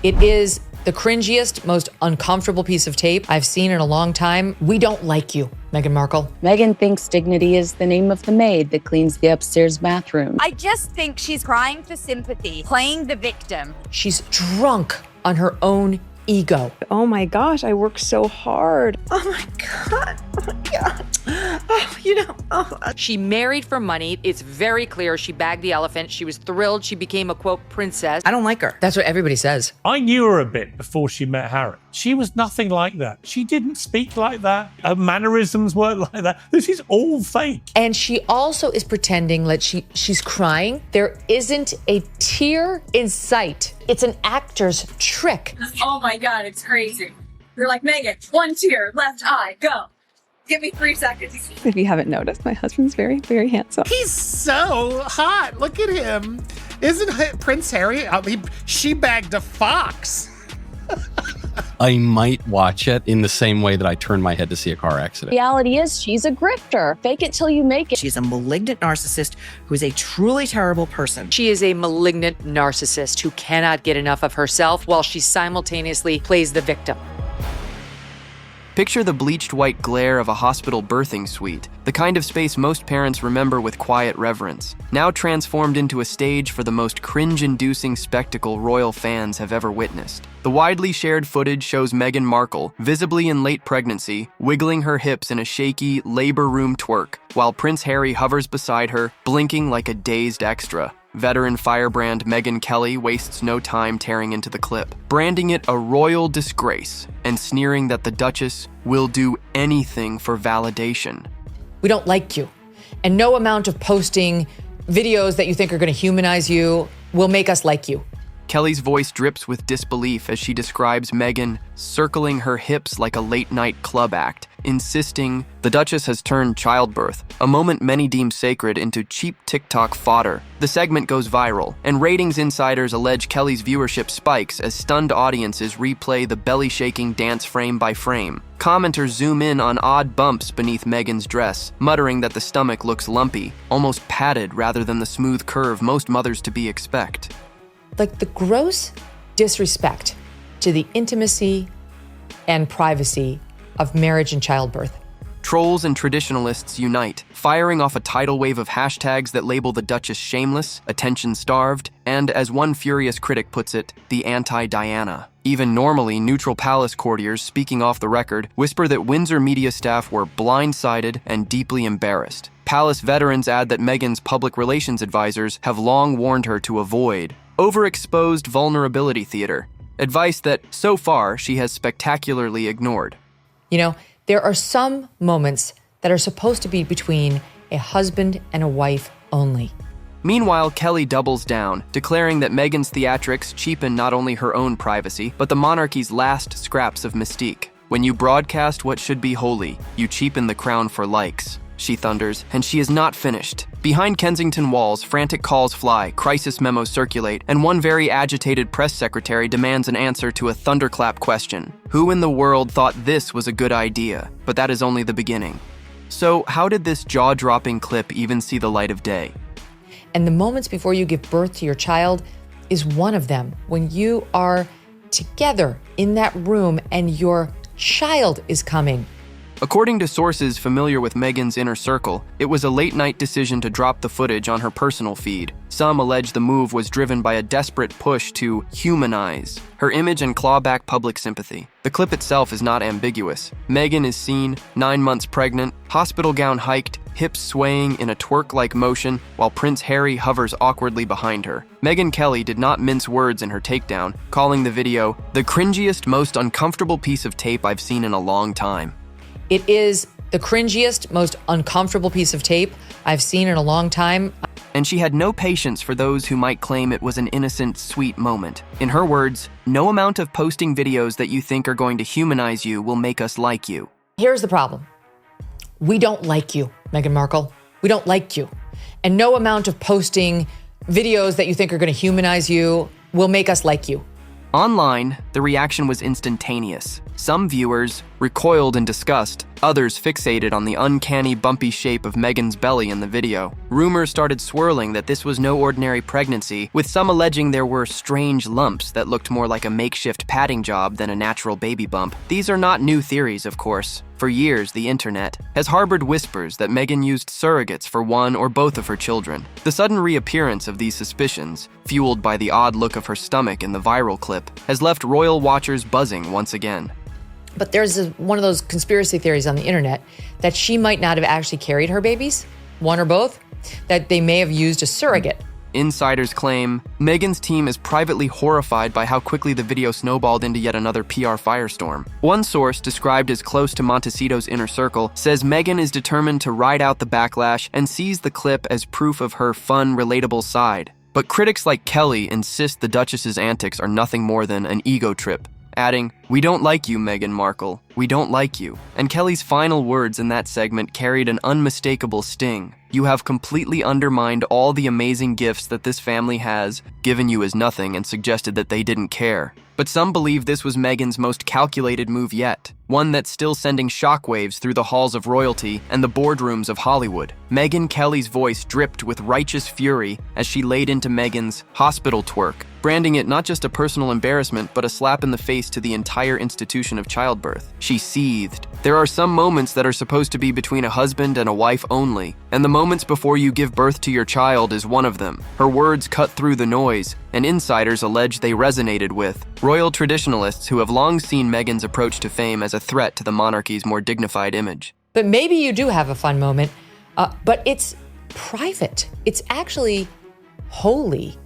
It is the cringiest, most uncomfortable piece of tape I've seen in a long time. We don't like you, Meghan Markle. Meghan thinks dignity is the name of the maid that cleans the upstairs bathroom. I just think she's crying for sympathy, playing the victim. She's drunk on her own ego. Oh my gosh, I work so hard. Oh my God. Oh my God. She married for money. It's very clear she bagged the elephant. She was thrilled. She became a, quote, princess. I don't like her. That's what everybody says. I knew her a bit before she met Harry. She was nothing like that. She didn't speak like that. Her mannerisms weren't like that. This is all fake. And she also is pretending that she's crying. There isn't a tear in sight. It's an actor's trick. Oh my God, it's crazy. You're like, Megyn, one tear, left eye, go. Give me 3 seconds. If you haven't noticed, my husband's very, very handsome. He's so hot. Look at him. Isn't it Prince Harry? I mean, she bagged a fox. I might watch it in the same way that I turn my head to see a car accident. Reality is she's a grifter. Fake it till you make it. She's a malignant narcissist who is a truly terrible person. She is a malignant narcissist who cannot get enough of herself while she simultaneously plays the victim. Picture the bleached white glare of a hospital birthing suite, the kind of space most parents remember with quiet reverence, now transformed into a stage for the most cringe-inducing spectacle royal fans have ever witnessed. The widely shared footage shows Meghan Markle, visibly in late pregnancy, wiggling her hips in a shaky, labor room twerk, while Prince Harry hovers beside her, blinking like a dazed extra. Veteran firebrand Megyn Kelly wastes no time tearing into the clip, branding it a royal disgrace and sneering that the Duchess will do anything for validation. We don't like you. And no amount of posting videos that you think are going to humanize you will make us like you. Kelly's voice drips with disbelief as she describes Megyn circling her hips like a late-night club act, insisting the Duchess has turned childbirth, a moment many deem sacred, into cheap TikTok fodder. The segment goes viral, and ratings insiders allege Kelly's viewership spikes as stunned audiences replay the belly-shaking dance frame by frame. Commenters zoom in on odd bumps beneath Megyn's dress, muttering that the stomach looks lumpy, almost padded rather than the smooth curve most mothers-to-be expect. Like the gross disrespect to the intimacy and privacy of marriage and childbirth. Trolls and traditionalists unite, firing off a tidal wave of hashtags that label the Duchess shameless, attention-starved, and, as one furious critic puts it, the anti-Diana. Even normally neutral palace courtiers speaking off the record whisper that Windsor media staff were blindsided and deeply embarrassed. Palace veterans add that Meghan's public relations advisors have long warned her to avoid overexposed vulnerability theater, advice that, so far, she has spectacularly ignored. You know, there are some moments that are supposed to be between a husband and a wife only. Meanwhile, Kelly doubles down, declaring that Meghan's theatrics cheapen not only her own privacy, but the monarchy's last scraps of mystique. When you broadcast what should be holy, you cheapen the crown for likes, she thunders, and she is not finished. Behind Kensington walls, frantic calls fly, crisis memos circulate, and one very agitated press secretary demands an answer to a thunderclap question. Who in the world thought this was a good idea? But that is only the beginning. So how did this jaw-dropping clip even see the light of day? And the moments before you give birth to your child is one of them, when you are together in that room and your child is coming. According to sources familiar with Meghan's inner circle, it was a late-night decision to drop the footage on her personal feed. Some allege the move was driven by a desperate push to humanize her image and claw back public sympathy. The clip itself is not ambiguous. Meghan is seen, 9 months pregnant, hospital gown hiked, hips swaying in a twerk-like motion, while Prince Harry hovers awkwardly behind her. Megyn Kelly did not mince words in her takedown, calling the video the cringiest, most uncomfortable piece of tape I've seen in a long time. It is the cringiest, most uncomfortable piece of tape I've seen in a long time. And she had no patience for those who might claim it was an innocent, sweet moment. In her words, no amount of posting videos that you think are going to humanize you will make us like you. Here's the problem. We don't like you, Meghan Markle. We don't like you. And no amount of posting videos that you think are going to humanize you will make us like you. Online, the reaction was instantaneous. Some viewers recoiled in disgust, others fixated on the uncanny bumpy shape of Meghan's belly in the video. Rumors started swirling that this was no ordinary pregnancy, with some alleging there were strange lumps that looked more like a makeshift padding job than a natural baby bump. These are not new theories, of course. For years, the internet has harbored whispers that Meghan used surrogates for one or both of her children. The sudden reappearance of these suspicions, fueled by the odd look of her stomach in the viral clip, has left royal watchers buzzing once again. But there's one of those conspiracy theories on the internet that she might not have actually carried her babies, one or both, that they may have used a surrogate. Insiders claim Meghan's team is privately horrified by how quickly the video snowballed into yet another PR firestorm. One source, described as close to Montecito's inner circle, says Meghan is determined to ride out the backlash and sees the clip as proof of her fun, relatable side. But critics like Kelly insist the Duchess's antics are nothing more than an ego trip, adding, "We don't like you, Meghan Markle. We don't like you." And Kelly's final words in that segment carried an unmistakable sting. "You have completely undermined all the amazing gifts that this family has, given you as nothing, and suggested that they didn't care." But some believe this was Meghan's most calculated move yet, one that's still sending shockwaves through the halls of royalty and the boardrooms of Hollywood. Megyn Kelly's voice dripped with righteous fury as she laid into Meghan's hospital twerk, branding it not just a personal embarrassment but a slap in the face to the entire institution of childbirth. She seethed. There are some moments that are supposed to be between a husband and a wife only, and the moments before you give birth to your child is one of them. Her words cut through the noise, and insiders allege they resonated with royal traditionalists who have long seen Meghan's approach to fame as a threat to the monarchy's more dignified image. But maybe you do have a fun moment, but it's private. It's actually holy.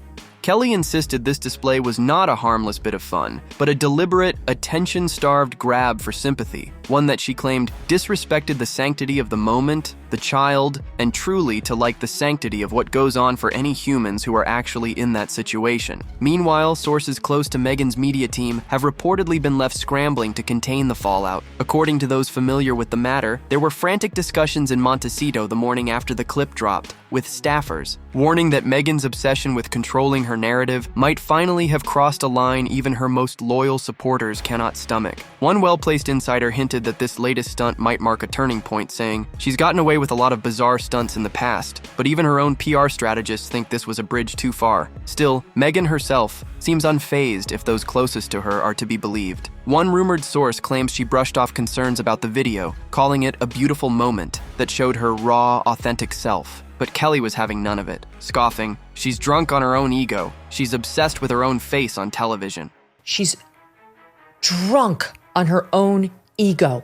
Kelly insisted this display was not a harmless bit of fun, but a deliberate, attention-starved grab for sympathy, one that she claimed disrespected the sanctity of the moment, the child, and truly to like the sanctity of what goes on for any humans who are actually in that situation. Meanwhile, sources close to Meghan's media team have reportedly been left scrambling to contain the fallout. According to those familiar with the matter, there were frantic discussions in Montecito the morning after the clip dropped, with staffers, warning that Meghan's obsession with controlling her narrative might finally have crossed a line even her most loyal supporters cannot stomach. One well-placed insider hinted that this latest stunt might mark a turning point, saying, "She's gotten away with a lot of bizarre stunts in the past, but even her own PR strategists think this was a bridge too far." Still, Meghan herself seems unfazed if those closest to her are to be believed. One rumored source claims she brushed off concerns about the video, calling it a beautiful moment that showed her raw, authentic self. But Kelly was having none of it, scoffing, "She's drunk on her own ego. She's obsessed with her own face on television." She's drunk on her own ego.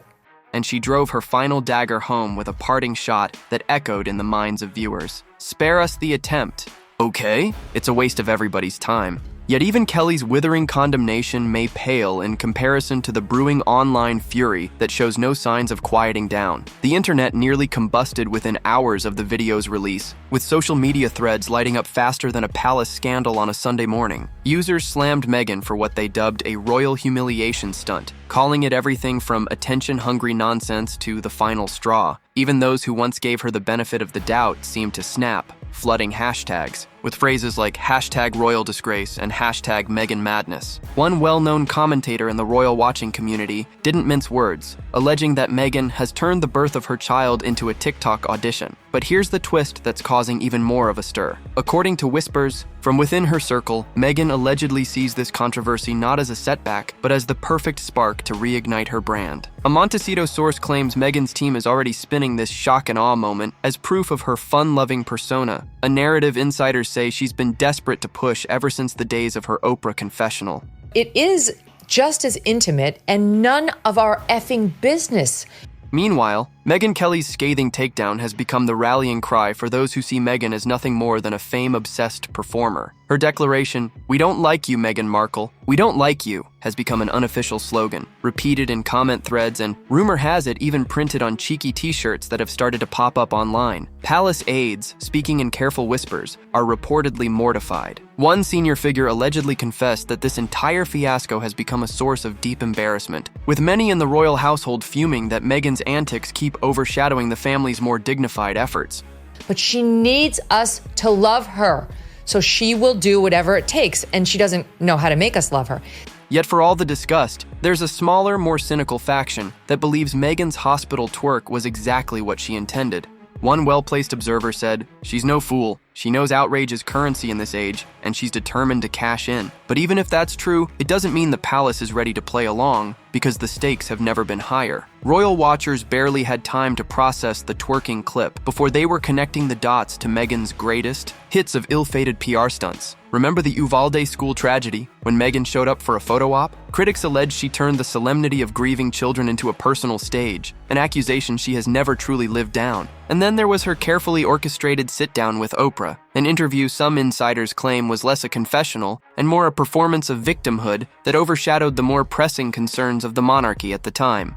And she drove her final dagger home with a parting shot that echoed in the minds of viewers. "Spare us the attempt." Okay, it's a waste of everybody's time. Yet even Kelly's withering condemnation may pale in comparison to the brewing online fury that shows no signs of quieting down. The internet nearly combusted within hours of the video's release, with social media threads lighting up faster than a palace scandal on a Sunday morning. Users slammed Meghan for what they dubbed a royal humiliation stunt, calling it everything from attention-hungry nonsense to the final straw. Even those who once gave her the benefit of the doubt seemed to snap, flooding hashtags, with phrases like #RoyalDisgrace and #MeghanMadness. One well-known commentator in the royal watching community didn't mince words, alleging that Meghan has turned the birth of her child into a TikTok audition. But here's the twist that's causing even more of a stir. According to whispers from within her circle, Meghan allegedly sees this controversy not as a setback, but as the perfect spark to reignite her brand. A Montecito source claims Meghan's team is already spinning this shock and awe moment as proof of her fun-loving persona, a narrative insiders say she's been desperate to push ever since the days of her Oprah confessional. It is just as intimate and none of our effing business. Meanwhile, Megyn Kelly's scathing takedown has become the rallying cry for those who see Meghan as nothing more than a fame-obsessed performer. Her declaration, "We don't like you, Meghan Markle. We don't like you," has become an unofficial slogan, repeated in comment threads and, rumor has it, even printed on cheeky t-shirts that have started to pop up online. Palace aides, speaking in careful whispers, are reportedly mortified. One senior figure allegedly confessed that this entire fiasco has become a source of deep embarrassment, with many in the royal household fuming that Meghan's antics keep overshadowing the family's more dignified efforts. But she needs us to love her, so she will do whatever it takes, and she doesn't know how to make us love her. Yet for all the disgust, there's a smaller, more cynical faction that believes Meghan's hospital twerk was exactly what she intended. One well-placed observer said, "She's no fool. She knows outrage is currency in this age, and she's determined to cash in." But even if that's true, it doesn't mean the palace is ready to play along, because the stakes have never been higher. Royal watchers barely had time to process the twerking clip before they were connecting the dots to Meghan's greatest hits of ill-fated PR stunts. Remember the Uvalde school tragedy, when Meghan showed up for a photo op? Critics allege she turned the solemnity of grieving children into a personal stage, an accusation she has never truly lived down. And then there was her carefully orchestrated sit-down with Oprah, an interview some insiders claim was less a confessional and more a performance of victimhood that overshadowed the more pressing concerns of the monarchy at the time.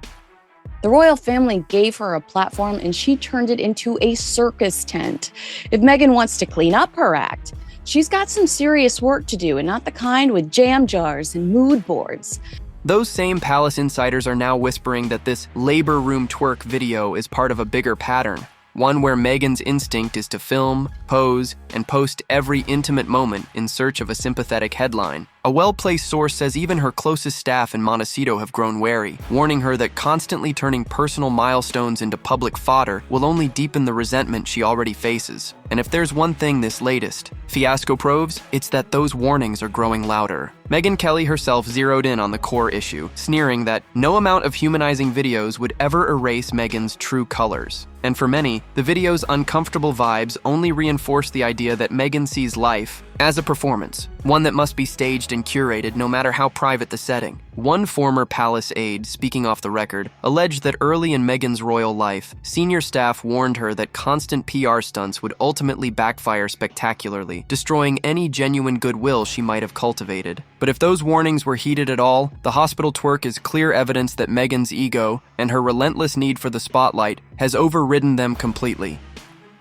The royal family gave her a platform and she turned it into a circus tent. If Meghan wants to clean up her act, she's got some serious work to do, and not the kind with jam jars and mood boards. Those same palace insiders are now whispering that this labor room twerk video is part of a bigger pattern, one where Meghan's instinct is to film, pose, and post every intimate moment in search of a sympathetic headline. A well-placed source says even her closest staff in Montecito have grown wary, warning her that constantly turning personal milestones into public fodder will only deepen the resentment she already faces. And if there's one thing this latest fiasco proves, it's that those warnings are growing louder. Megyn Kelly herself zeroed in on the core issue, sneering that no amount of humanizing videos would ever erase Meghan's true colors. And for many, the video's uncomfortable vibes only reinforce the idea that Meghan sees life as a performance, one that must be staged and curated no matter how private the setting. One former palace aide, speaking off the record, alleged that early in Meghan's royal life, senior staff warned her that constant PR stunts would ultimately backfire spectacularly, destroying any genuine goodwill she might have cultivated. But if those warnings were heeded at all, the hospital twerk is clear evidence that Meghan's ego and her relentless need for the spotlight has overridden them completely.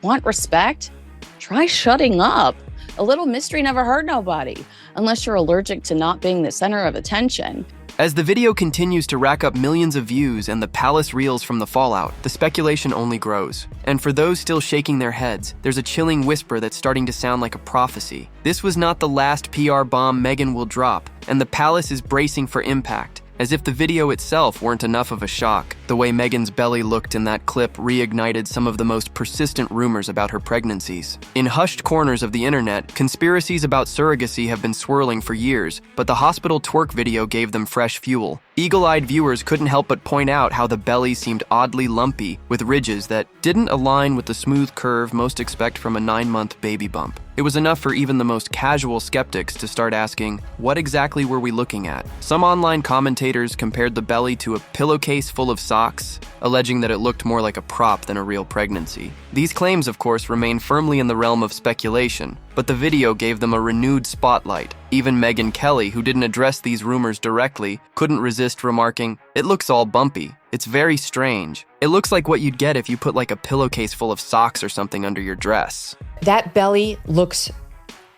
Want respect? Try shutting up. A little mystery never hurt nobody, unless you're allergic to not being the center of attention. As the video continues to rack up millions of views and the palace reels from the fallout, the speculation only grows. And for those still shaking their heads, there's a chilling whisper that's starting to sound like a prophecy. This was not the last PR bomb Meghan will drop, and the palace is bracing for impact. As if the video itself weren't enough of a shock, the way Meghan's belly looked in that clip reignited some of the most persistent rumors about her pregnancies. In hushed corners of the internet, conspiracies about surrogacy have been swirling for years, but the hospital twerk video gave them fresh fuel. Eagle-eyed viewers couldn't help but point out how the belly seemed oddly lumpy, with ridges that didn't align with the smooth curve most expect from a 9-month baby bump. It was enough for even the most casual skeptics to start asking, what exactly were we looking at? Some online commentators compared the belly to a pillowcase full of socks, alleging that it looked more like a prop than a real pregnancy. These claims, of course, remain firmly in the realm of speculation, but the video gave them a renewed spotlight. Even Megyn Kelly, who didn't address these rumors directly, couldn't resist remarking, "It looks all bumpy. It's very strange. It looks like what you'd get if you put like a pillowcase full of socks or something under your dress." That belly looks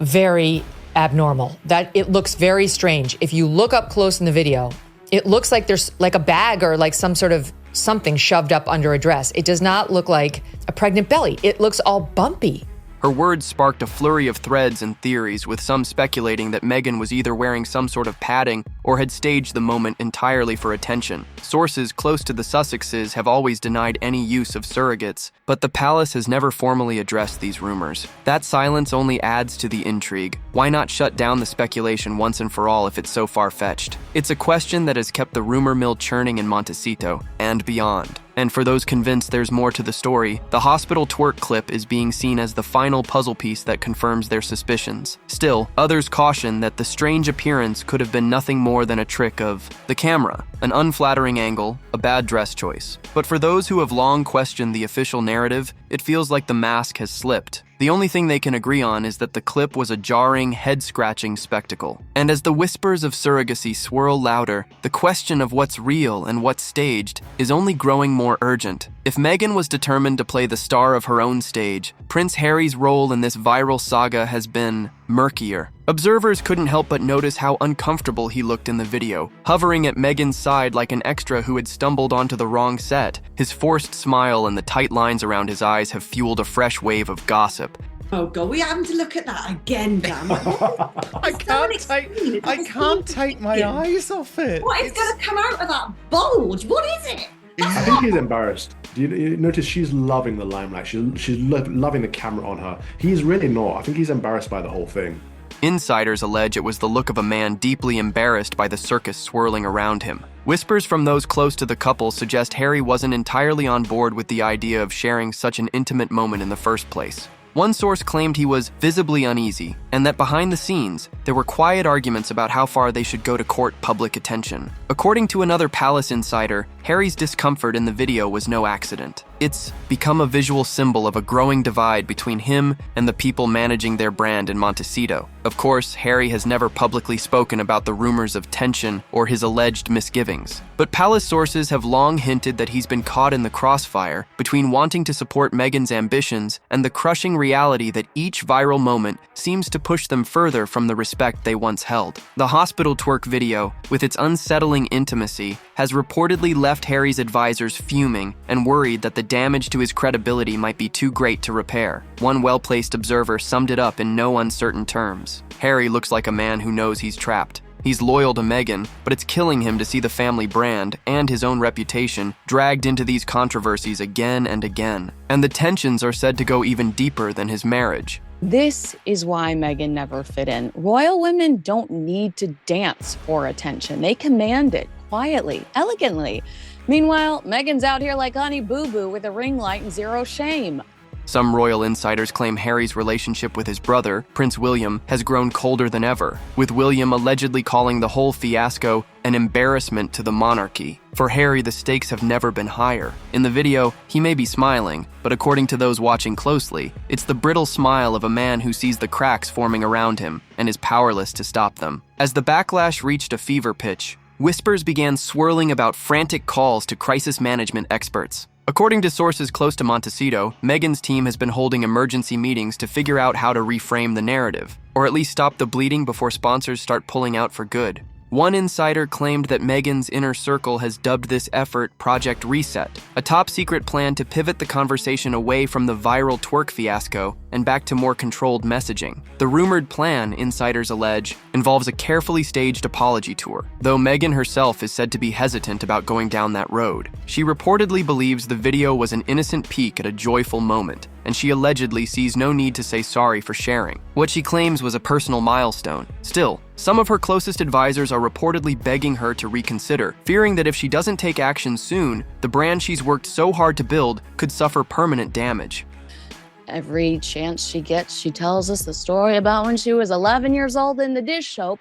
very abnormal. That it looks very strange. If you look up close in the video, it looks like there's like a bag or like some sort of something shoved up under a dress. It does not look like a pregnant belly. It looks all bumpy. Her words sparked a flurry of threads and theories, with some speculating that Meghan was either wearing some sort of padding or had staged the moment entirely for attention. Sources close to the Sussexes have always denied any use of surrogates, but the palace has never formally addressed these rumors. That silence only adds to the intrigue. Why not shut down the speculation once and for all if it's so far-fetched? It's a question that has kept the rumor mill churning in Montecito and beyond. And for those convinced there's more to the story, the hospital twerk clip is being seen as the final puzzle piece that confirms their suspicions. Still, others caution that the strange appearance could have been nothing more than a trick of the camera, an unflattering angle, a bad dress choice. But for those who have long questioned the official narrative, it feels like the mask has slipped. The only thing they can agree on is that the clip was a jarring, head-scratching spectacle. And as the whispers of surrogacy swirl louder, the question of what's real and what's staged is only growing more urgent. If Meghan was determined to play the star of her own stage, Prince Harry's role in this viral saga has been murkier. Observers couldn't help but notice how uncomfortable he looked in the video, hovering at Meghan's side like an extra who had stumbled onto the wrong set. His forced smile and the tight lines around his eyes have fueled a fresh wave of gossip. Oh God, we having to look at that again, Dan. I can't take my eyes off it. What is going to come out of that bulge? What is it? I think he's embarrassed. Do you notice she's loving the limelight? She's loving the camera on her. He's really not. I think he's embarrassed by the whole thing. Insiders allege it was the look of a man deeply embarrassed by the circus swirling around him. Whispers from those close to the couple suggest Harry wasn't entirely on board with the idea of sharing such an intimate moment in the first place. One source claimed he was visibly uneasy, and that behind the scenes, there were quiet arguments about how far they should go to court public attention. According to another palace insider, Harry's discomfort in the video was no accident. It's become a visual symbol of a growing divide between him and the people managing their brand in Montecito. Of course, Harry has never publicly spoken about the rumors of tension or his alleged misgivings. But palace sources have long hinted that he's been caught in the crossfire between wanting to support Meghan's ambitions and the crushing reality that each viral moment seems to push them further from the respect they once held. The hospital twerk video, with its unsettling intimacy, has reportedly left Harry's advisors fuming and worried that the damage to his credibility might be too great to repair. One well-placed observer summed it up in no uncertain terms. Harry looks like a man who knows he's trapped. He's loyal to Meghan, but it's killing him to see the family brand and his own reputation dragged into these controversies again and again. And the tensions are said to go even deeper than his marriage. This is why Meghan never fit in. Royal women don't need to dance for attention. They command it quietly, elegantly. Meanwhile, Meghan's out here like Honey Boo Boo with a ring light and zero shame. Some royal insiders claim Harry's relationship with his brother, Prince William, has grown colder than ever, with William allegedly calling the whole fiasco an embarrassment to the monarchy. For Harry, the stakes have never been higher. In the video, he may be smiling, but according to those watching closely, it's the brittle smile of a man who sees the cracks forming around him and is powerless to stop them. As the backlash reached a fever pitch, whispers began swirling about frantic calls to crisis management experts. According to sources close to Montecito, Meghan's team has been holding emergency meetings to figure out how to reframe the narrative, or at least stop the bleeding before sponsors start pulling out for good. One insider claimed that Meghan's inner circle has dubbed this effort Project Reset, a top-secret plan to pivot the conversation away from the viral twerk fiasco and back to more controlled messaging. The rumored plan, insiders allege, involves a carefully staged apology tour, though Meghan herself is said to be hesitant about going down that road. She reportedly believes the video was an innocent peek at a joyful moment, and she allegedly sees no need to say sorry for sharing what she claims was a personal milestone. Still, some of her closest advisors are reportedly begging her to reconsider, fearing that if she doesn't take action soon, the brand she's worked so hard to build could suffer permanent damage. Every chance she gets, she tells us the story about when she was 11 years old in the dish soap.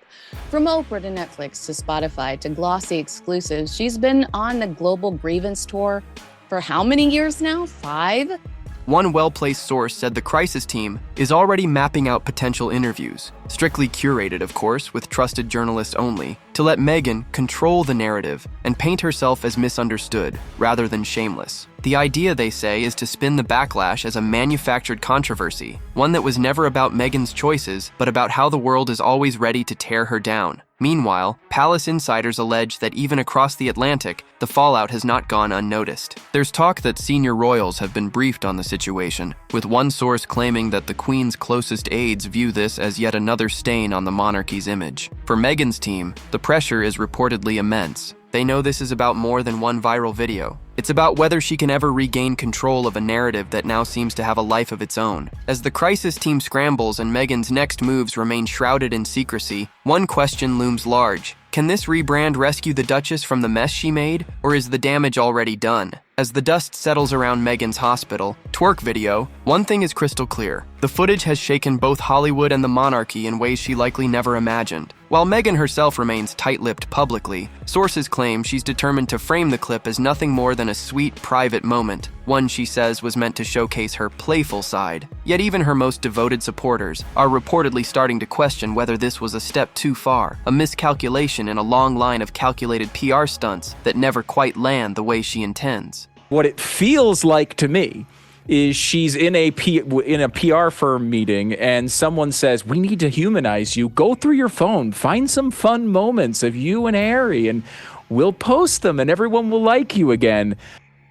From Oprah to Netflix to Spotify to glossy exclusives, she's been on the global grievance tour for how many years now? 5? One well-placed source said the crisis team is already mapping out potential interviews, strictly curated, of course, with trusted journalists only, to let Meghan control the narrative and paint herself as misunderstood rather than shameless. The idea, they say, is to spin the backlash as a manufactured controversy, one that was never about Meghan's choices, but about how the world is always ready to tear her down. Meanwhile, palace insiders allege that even across the Atlantic, the fallout has not gone unnoticed. There's talk that senior royals have been briefed on the situation, with one source claiming that the Queen's closest aides view this as yet another stain on the monarchy's image. For Meghan's team, the pressure is reportedly immense. They know this is about more than one viral video. It's about whether she can ever regain control of a narrative that now seems to have a life of its own. As the crisis team scrambles and Meghan's next moves remain shrouded in secrecy, one question looms large. Can this rebrand rescue the Duchess from the mess she made, or is the damage already done? As the dust settles around Meghan's hospital twerk video, one thing is crystal clear. The footage has shaken both Hollywood and the monarchy in ways she likely never imagined. While Meghan herself remains tight-lipped publicly, sources claim she's determined to frame the clip as nothing more than a sweet, private moment, one she says was meant to showcase her playful side. Yet even her most devoted supporters are reportedly starting to question whether this was a step too far, a miscalculation in a long line of calculated PR stunts that never quite land the way she intends. What it feels like to me is she's in a PR firm meeting and someone says, we need to humanize you. Go through your phone, find some fun moments of you and Harry, and we'll post them and everyone will like you again.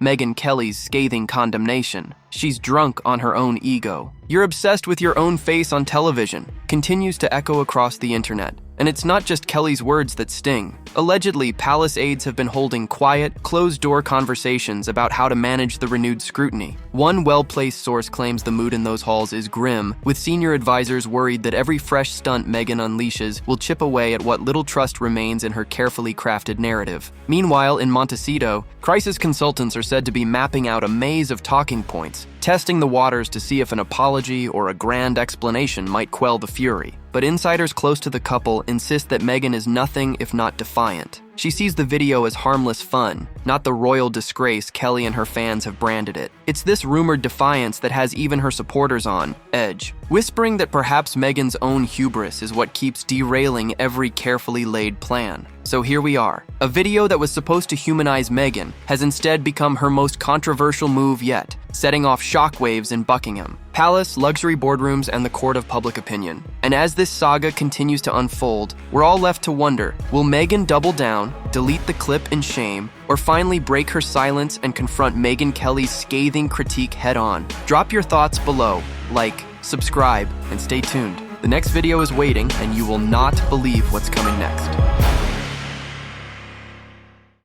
Megyn Kelly's scathing condemnation. She's drunk on her own ego. "You're obsessed with your own face on television," continues to echo across the internet. And it's not just Kelly's words that sting. Allegedly, palace aides have been holding quiet, closed-door conversations about how to manage the renewed scrutiny. One well-placed source claims the mood in those halls is grim, with senior advisors worried that every fresh stunt Megyn unleashes will chip away at what little trust remains in her carefully crafted narrative. Meanwhile, in Montecito, crisis consultants are said to be mapping out a maze of talking points, testing the waters to see if an apology or a grand explanation might quell the fury. But insiders close to the couple insist that Megyn is nothing if not defiant. She sees the video as harmless fun, not the royal disgrace Kelly and her fans have branded it. It's this rumored defiance that has even her supporters on edge, whispering that perhaps Megyn's own hubris is what keeps derailing every carefully laid plan. So here we are. A video that was supposed to humanize Megyn has instead become her most controversial move yet, setting off shockwaves in Buckingham Palace, luxury boardrooms, and the court of public opinion. And as this saga continues to unfold, we're all left to wonder, will Megyn double down, delete the clip in shame, or finally break her silence and confront Megyn Kelly's scathing critique head-on? Drop your thoughts below, like, subscribe, and stay tuned. The next video is waiting, and you will not believe what's coming next.